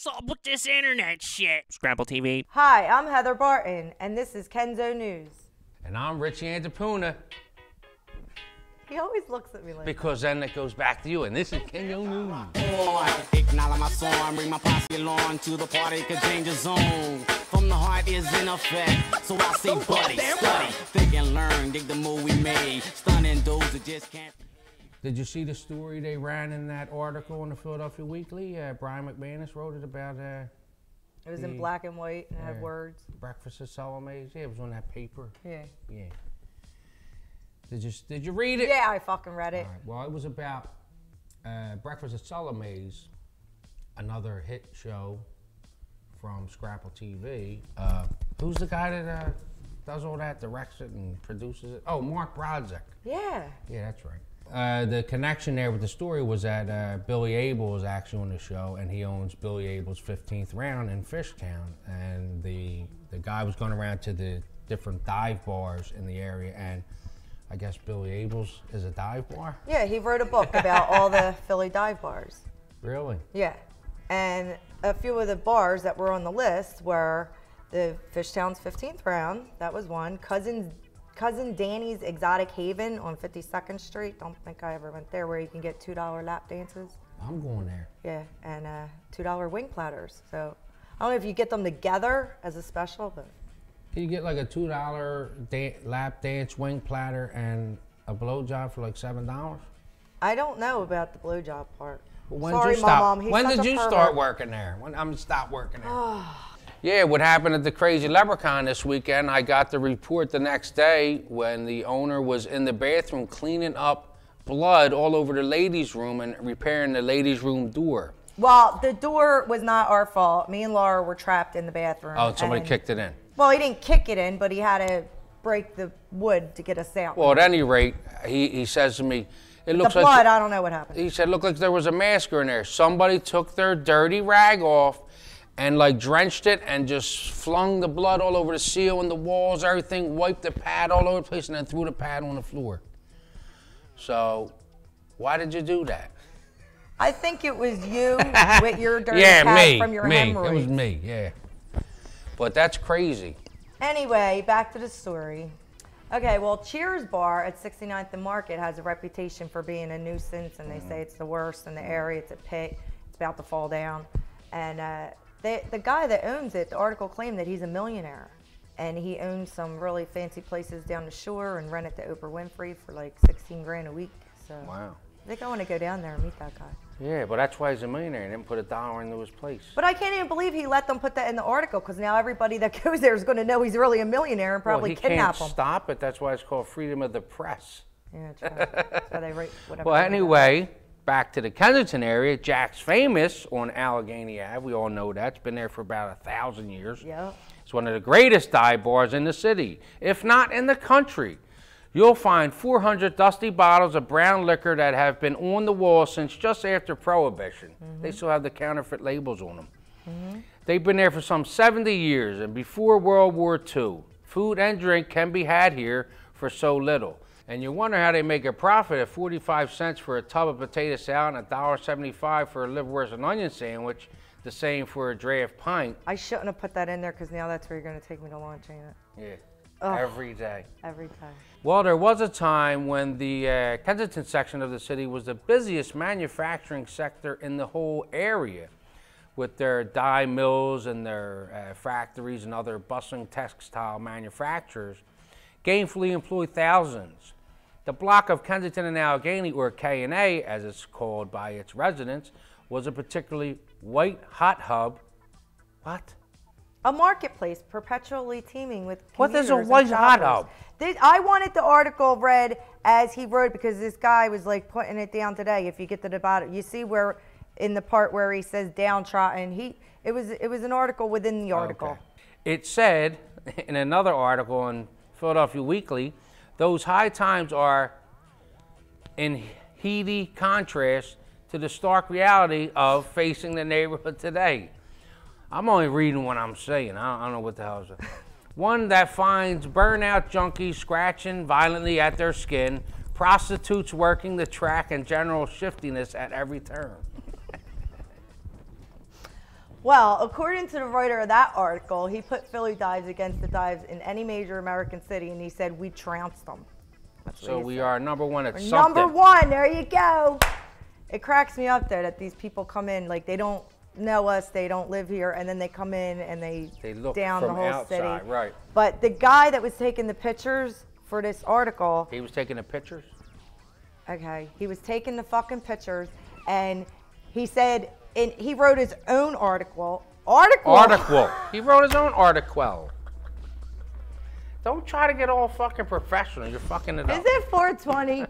So with this internet shit. Scrapple TV. Hi, I'm Heather Barton, and this is Kenzo News. And I'm Richie Antipuna. He always looks at me like Because then it goes back to you, and this is Kenzo News. Acknowledge my song, bring my posse along to the party, could change the zone. From the heart is in effect, so I say buddy, study, think and learn, dig the move we made, stunning those that just can't. Did you see the story they ran in that article in the Philadelphia Weekly? Brian McManus wrote it about it was in black and white and had words. Breakfast at Salome's. Yeah, it was on that paper. Yeah. Yeah. Did you read it? Yeah, I fucking read it. All right. Well, it was about Breakfast at Salome's, another hit show from Scrapple TV. Who's the guy that does all that, directs it and produces it? Oh, Mark Brodzik. Yeah. Yeah, that's right. The connection there with the story was that Billy Abel is actually on the show, and he owns Billy Abel's 15th Round in Fishtown. And the guy was going around to the different dive bars in the area, and I guess Billy Abel's is a dive bar? Yeah, he wrote a book about all the Philly dive bars. Really? Yeah. And a few of the bars that were on the list were the Fishtown's 15th Round, that was one. Cousin Danny's Exotic Haven on 52nd Street. Don't think I ever went there, where you can get $2 lap dances. I'm going there. Yeah, and $2 wing platters. So I don't know if you get them together as a special, but. Can you get like a $2 lap dance wing platter and a blowjob for like $7? I don't know about the blowjob part. Well, Sorry, Mom. When did you start working there? When I'm stop working there? Yeah, what happened at the Crazy Leprechaun this weekend, I got the report the next day when the owner was in the bathroom cleaning up blood all over the ladies' room and repairing the ladies' room door. Well, the door was not our fault. Me and Laura were trapped in the bathroom. Oh, somebody kicked it in. Well, he didn't kick it in, but he had to break the wood to get us out. Well, at any rate, he says to me, it looks the blood, I don't know what happened. He said, looked like there was a masker in there. Somebody took their dirty rag off and like drenched it and just flung the blood all over the seal and the walls, everything, wiped the pad all over the place, and then threw the pad on the floor. So, why did you do that? I think it was you with your dirty pad from your hemorrhoids. It was me, yeah. But that's crazy. Anyway, back to the story. Okay, well, Cheers Bar at 69th and Market has a reputation for being a nuisance, and they say it's the worst in the area. It's a pit. It's about to fall down. And the guy that owns it, the article claimed that he's a millionaire, and he owns some really fancy places down the shore and rent it to Oprah Winfrey for like 16 grand a week. So wow. I think I want to go down there and meet that guy. Yeah, but that's why he's a millionaire. He didn't put $1 into his place. But I can't even believe he let them put that in the article, because now everybody that goes there is going to know he's really a millionaire and probably kidnap him. Well, he can't stop it. That's why it's called freedom of the press. Yeah, that's right. That's why they write whatever. Well, anyway, back to the Kensington area. Jack's Famous on Allegheny Ave. We all know that. It's been there for about 1,000 years. Yeah. It's one of the greatest dive bars in the city, if not in the country. You'll find 400 dusty bottles of brown liquor that have been on the wall since just after Prohibition. They still have the counterfeit labels on them. They've been there for some 70 years, and before World War II. Food and drink can be had here for so little. And you wonder how they make a profit at 45 cents for a tub of potato salad and $1.75 for a liverwurst and onion sandwich, the same for a draft pint. I shouldn't have put that in there, because now that's where you're going to take me to lunch, ain't it? Yeah. Ugh. Every day. Every time. Well, there was a time when the Kensington section of the city was the busiest manufacturing sector in the whole area, with their dye mills and their factories and other bustling textile manufacturers gainfully employed thousands. The block of Kensington and Allegheny, or K&A as it's called by its residents, was a particularly white-hot hub. What? A marketplace perpetually teeming with What is a commuters and white-hot shoppers. hub? I wanted the article read as he wrote, because this guy was like putting it down today. If you get to the bottom, you see where in the part where he says downtrodden, it was an article within the article. Okay. It said in another article in Philadelphia Weekly, those high times are in heady contrast to the stark reality of facing the neighborhood today. I'm only reading what I'm saying. I don't know what the hell is it. One that finds burnout junkies scratching violently at their skin, prostitutes working the track, and general shiftiness at every turn. Well, according to the writer of that article, he put Philly dives against the dives in any major American city, and he said we trounced them. So we are number one at We're something. number one. There you go. It cracks me up though that these people come in like they don't know us, they don't live here, and then they come in and they look down from the whole outside, city. right? But the guy that was taking the pictures for this article, He was taking the pictures. okay, he was taking the fucking pictures, and he said, and he wrote his own article. Article. He wrote his own article. Don't try to get all fucking professional. You're fucking it up. Is it 420?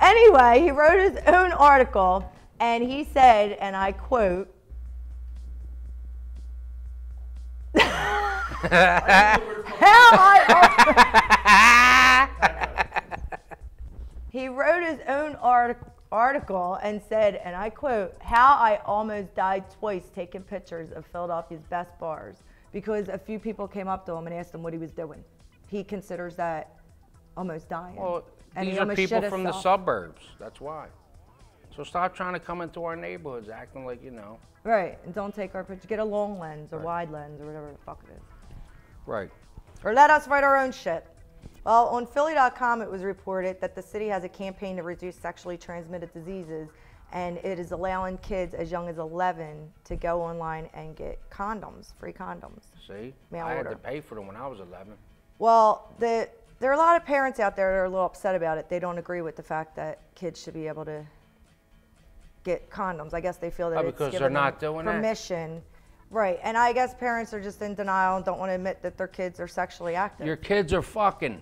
Anyway, he wrote his own article, and he said, and I quote, he wrote his own article and said, and I quote, how I almost died twice taking pictures of Philadelphia's best bars because a few people came up to him and asked him what he was doing. He considers that almost dying. Well, and these he are almost people shit from the himself. suburbs. That's why. So stop trying to come into our neighborhoods acting like, you know. Right, and don't take our picture. Get a long lens or wide lens or whatever the fuck it is. Right. Or let us write our own shit. Well, on Philly.com, it was reported that the city has a campaign to reduce sexually transmitted diseases, and it is allowing kids as young as 11 to go online and get condoms, free condoms. See? Mail I order. had to pay for them when I was 11. Well, there are a lot of parents out there that are a little upset about it. They don't agree with the fact that kids should be able to get condoms. I guess they feel that it's because giving they're not them doing that? permission. Right, and I guess parents are just in denial and don't want to admit that their kids are sexually active. Your kids are fucking.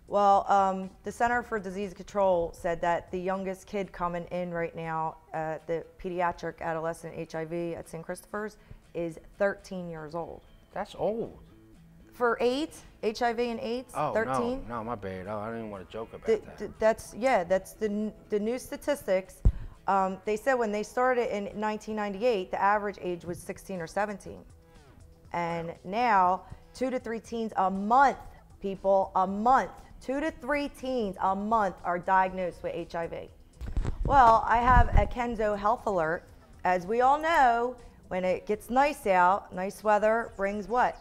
Well, the Center for Disease Control said that the youngest kid coming in right now, the pediatric adolescent HIV at St. Christopher's, is 13 years old. That's old. For AIDS, HIV and AIDS, Oh, 13. no, my bad. Oh, I didn't want to joke about that. That's the new statistics. They said when they started in 1998, the average age was 16 or 17. And now, 2 to 3 teens a month, people, a month. 2 to 3 teens a month are diagnosed with HIV. Well, I have a Kenzo health alert. As we all know, when it gets nice out, nice weather brings what?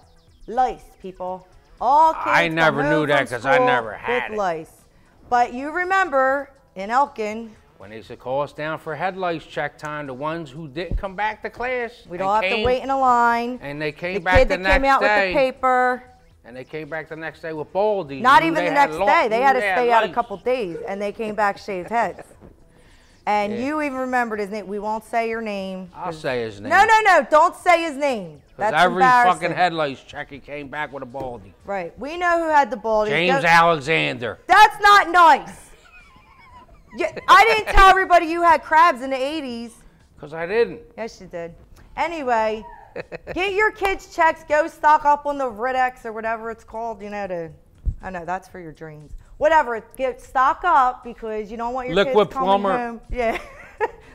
Lice, people. All kids I never come knew home that from 'cause I school never had with it. lice. But you remember in Elkin, When they used to call us down for head lice check time, the ones who didn't come back to class. we'd all have to wait in a line. And they came The back kid the that next came out day. with the paper. And they came back the next day with baldies. Not You even knew the they had next lo- day. They you had knew to stay out a lice. couple days, and they came back shaved heads. And Yeah. you even remembered his name. We won't say your name. I'll say his name. No, don't say his name. That's Because every embarrassing. fucking head lice check, he came back with a baldy. Right. We know who had the baldy. James Alexander. That's not nice. I didn't tell everybody you had crabs in the 80s. Because I didn't. Yes, you did. Anyway, get your kids' checks. Go stock up on the Ridex or whatever it's called. You know, I know that's for your dreams. Whatever, get stock up because you don't want your Liquid kids coming plumber. home. Yeah,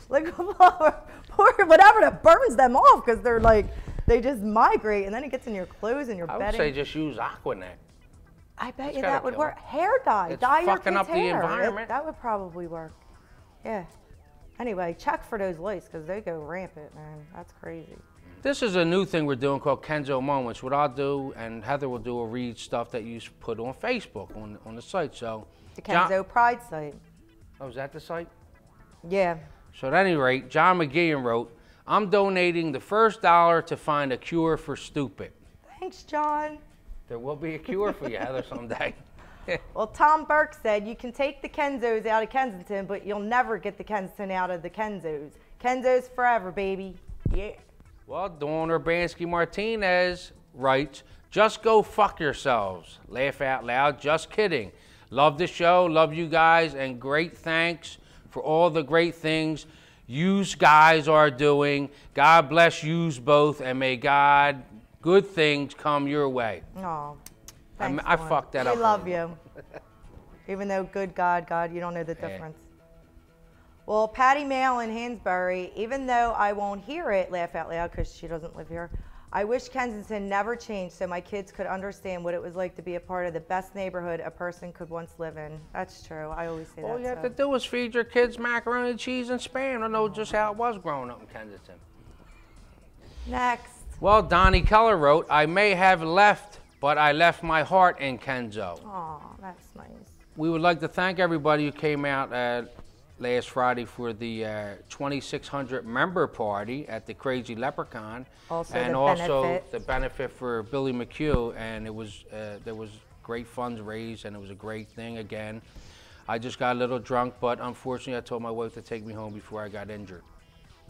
liquid plumber or whatever that burns them off because they're like they just migrate and then it gets in your clothes and your I would bedding. say just use Aquanet. I bet It's you gotta that would kill work. 'em. Hair dye, It's dye your fucking kids' up the hair. environment. That would probably work. Yeah. Anyway, check for those lice because they go rampant, man. That's crazy. This is a new thing we're doing called Kenzo Moments. What I'll do, and Heather will do, will read stuff that you put on Facebook, on the site. So, The Kenzo Pride site. Oh, is that the site? Yeah. So at any rate, John McGeehan wrote, I'm donating the first dollar to find a cure for stupid. Thanks, John. There will be a cure for you, Heather, someday. Well, Tom Burke said you can take the Kenzos out of Kensington, but you'll never get the Kensington out of the Kenzos. Kenzos forever, baby. Yeah. Well, Dawn Urbanski Martinez writes, just go fuck yourselves. Laugh out loud, just kidding. Love the show, love you guys, and great thanks for all the great things yous guys are doing. God bless yous both, and may God, good things come your way. Oh, thanks, I Dawn. fucked that up. We love you. Even though good God, you don't know the Yeah. difference. Well, Patty Mail in Hansbury, even though I won't hear it, laugh out loud because she doesn't live here, I wish Kensington never changed so my kids could understand what it was like to be a part of the best neighborhood a person could once live in. That's true. I always say All that. you have so. to do is feed your kids macaroni and cheese and Spam. I know just how it was growing up in Kensington. Next. Well, Donnie Keller wrote, I may have left, but I left my heart in Kenzo. Aw, that's nice. We would like to thank everybody who came out last Friday for the 2,600 member party at the Crazy Leprechaun. Also The benefit for Billy McHugh, and there was great funds raised, and it was a great thing again. I just got a little drunk, but unfortunately I told my wife to take me home before I got injured.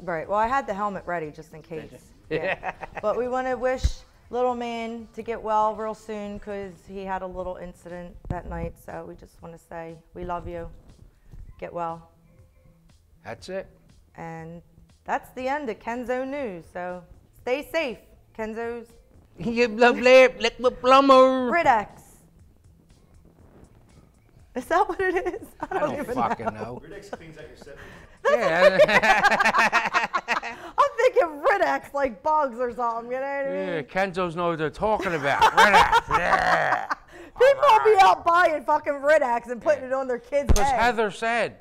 Right, well, I had the helmet ready just in case. Yeah. But we want to wish little man to get well real soon because he had a little incident that night. So we just want to say we love you. Get well. That's it. And that's the end of Kenzo News. So stay safe, Kenzo's. Ridex. Is that what it is? I don't fucking know. Ridex cleans out your septic. Yeah. I'm thinking Ridex like bugs or something, you know what I mean? Yeah, Kenzo's know what they're talking about. Ridex, yeah. People will be out buying fucking Ridex and putting it on their kids' Because heads. Heather said.